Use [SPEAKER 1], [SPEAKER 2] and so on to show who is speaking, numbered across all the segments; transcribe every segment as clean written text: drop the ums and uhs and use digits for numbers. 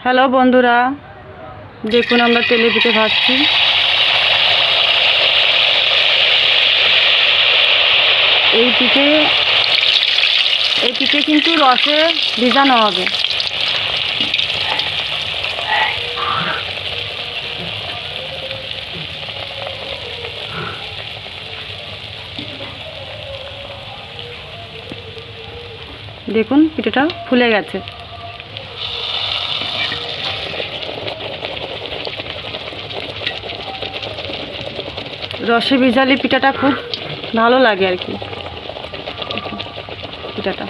[SPEAKER 1] Hello বন্ধুরা, দেখুন আমরা তেলে পিঠে ভাজছি। এই পিঠে কিন্তু রসে ভিজানো হবে। দেখুন পিঠেটা ফুলে গেছে। রসে ভিজালে পিঠাটা খুব ভালো লাগে আর কি। পিঠাটা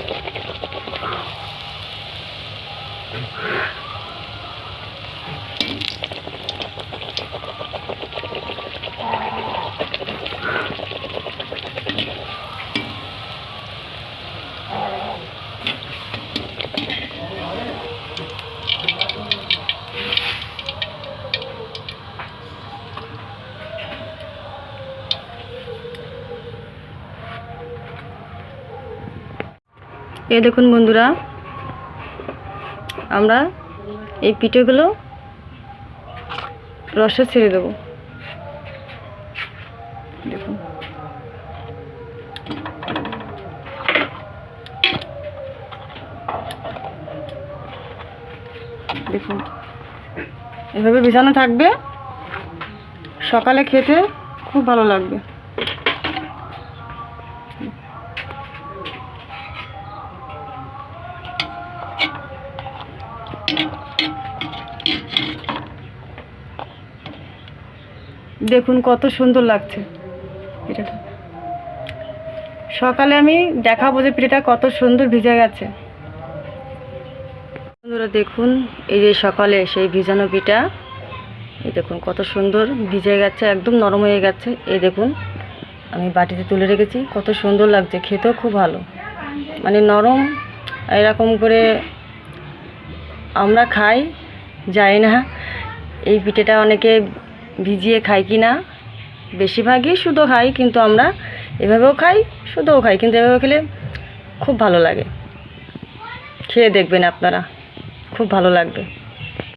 [SPEAKER 1] এই দেখুন বন্ধুরা, আমরা এই পিঠেগুলো রসে ছেড়ে দেবো। দেখুন দেখুন এভাবে বিছানো থাকবে, সকালে খেতে খুব ভালো লাগবে। দেখুন কত সুন্দর লাগছে পিঠাটা। সকালে আমি দেখাবো যে পিঠাটা কত সুন্দর ভিজে গেছে। বন্ধুরা দেখুন, এই যে সকালে সেই ভিজানো পিঠা, এই দেখুন কত সুন্দর ভিজে গেছে, একদম নরম হয়ে গেছে। এই দেখুন আমি বাটিতে তুলে রেখেছি, কত সুন্দর লাগছে, খেতেও খুব ভালো, মানে নরম। এরকম করে আমরা খাই, জানি না এই পিঠেটা অনেকে ভিজিয়ে খাই কি না, বেশিরভাগই শুধু খাই, কিন্তু আমরা এভাবেও খাই, শুধুও খাই, কিন্তু এভাবে খেলে খুব ভালো লাগে। খেয়ে দেখবেন আপনারা, খুব ভালো লাগবে।